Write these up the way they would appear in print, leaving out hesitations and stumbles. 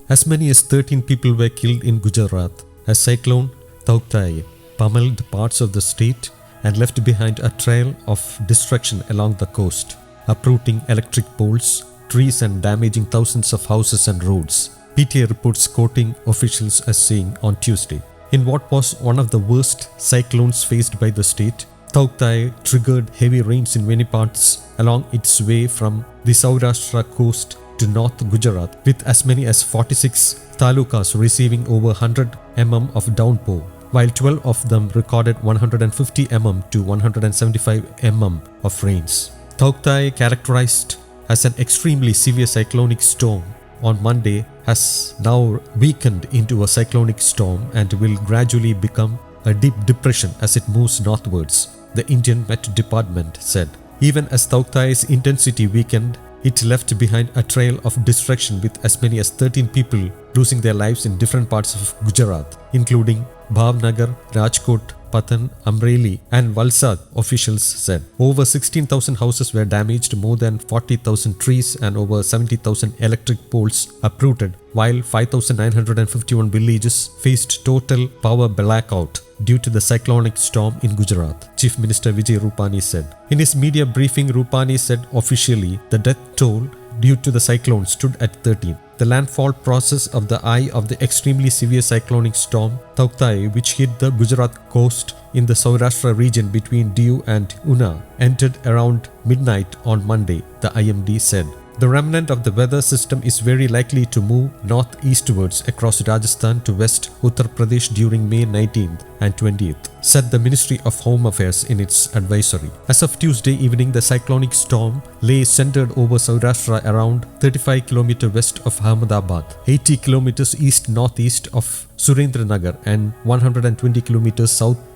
As many as 13 people were killed in Gujarat as cyclone Tauktae pummeled parts of the state and left behind a trail of destruction along the coast, uprooting electric poles, trees and damaging thousands of houses and roads. PTA reports quoting officials as saying on Tuesday, in what was one of the worst cyclones faced by the state, Tauktae triggered heavy rains in many parts along its way from the Saurashtra coast to North Gujarat, with as many as 46 talukas receiving over 100 mm of downpour, while 12 of them recorded 150 mm to 175 mm of rains. Tauktae, characterized as an extremely severe cyclonic storm on Monday, has now weakened into a cyclonic storm and will gradually become a deep depression as it moves northwards, the Indian Met Department said. Even as Tauktae's intensity weakened, it left behind a trail of destruction with as many as 13 people losing their lives in different parts of Gujarat, including Bhavnagar, Rajkot, Patan, Amreli and Valsad, officials said. Over 16,000 houses were damaged, more than 40,000 trees and over 70,000 electric poles uprooted, while 5,951 villages faced total power blackout due to the cyclonic storm in Gujarat, Chief Minister Vijay Rupani said. In his media briefing, Rupani said officially the death toll due to the cyclone stood at 13. The landfall process of the eye of the extremely severe cyclonic storm Tauktae, which hit the Gujarat coast in the Saurashtra region between Diu and Una, entered around midnight on Monday, the IMD said. The remnant of the weather system is very likely to move northeastwards across Rajasthan to West Uttar Pradesh during May 19th and 20th, said the Ministry of Home Affairs in its advisory. As of Tuesday evening, the cyclonic storm lay centered over Saurashtra around 35 km west of Ahmedabad, 80 km east-northeast of Surendranagar and 120 km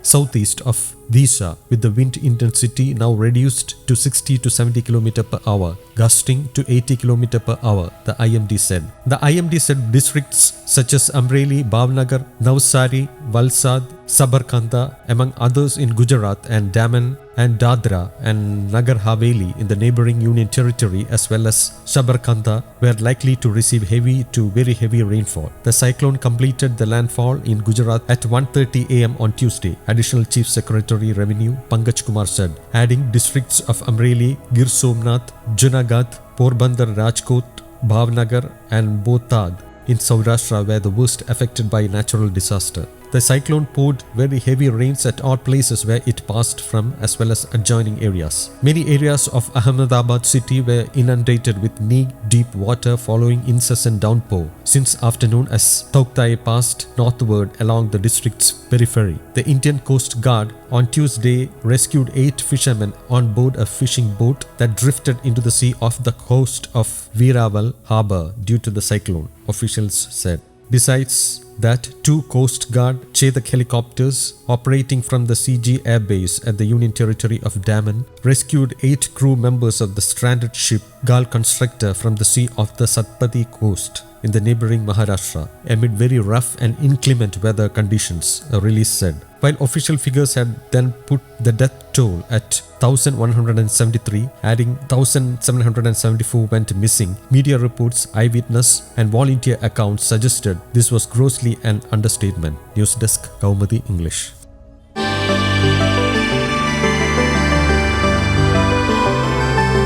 southeast of Disha, with the wind intensity now reduced to 60 to 70 km per hour, gusting to 80 km per hour, the IMD said. The IMD said districts such as Amreli, Bhavnagar, Navsari, Valsad, Sabarkantha, among others in Gujarat, and Daman and Dadra and Nagar Haveli in the neighboring Union Territory, as well as Sabarkantha, were likely to receive heavy to very heavy rainfall. The cyclone completed the landfall in Gujarat at 1:30 am on Tuesday, Additional Chief Secretary Revenue Pankaj Kumar said, adding districts of Amreli, Gir Somnath, Junagadh, Porbandar, Rajkot, Bhavnagar and Botad in Saurashtra were the worst affected by natural disaster. The cyclone poured very heavy rains at all places where it passed from, as well as adjoining areas. Many areas of Ahmedabad city were inundated with knee-deep water following incessant downpour since afternoon as Tauktae passed northward along the district's periphery. The Indian Coast Guard on Tuesday rescued 8 fishermen on board a fishing boat that drifted into the sea off the coast of Veeraval harbour due to the cyclone, officials said. Besides that, 2 Coast Guard Chetak helicopters operating from the CG Air Base at the Union Territory of Daman rescued 8 crew members of the stranded ship Gal Constructor from the sea off the Satpati coast in the neighboring Maharashtra amid very rough and inclement weather conditions, a release said. While official figures had then put the death toll at 1,173, adding 1,774 went missing, media reports, eyewitness and volunteer accounts suggested this was grossly an understatement. News Desk, Kaumudi English.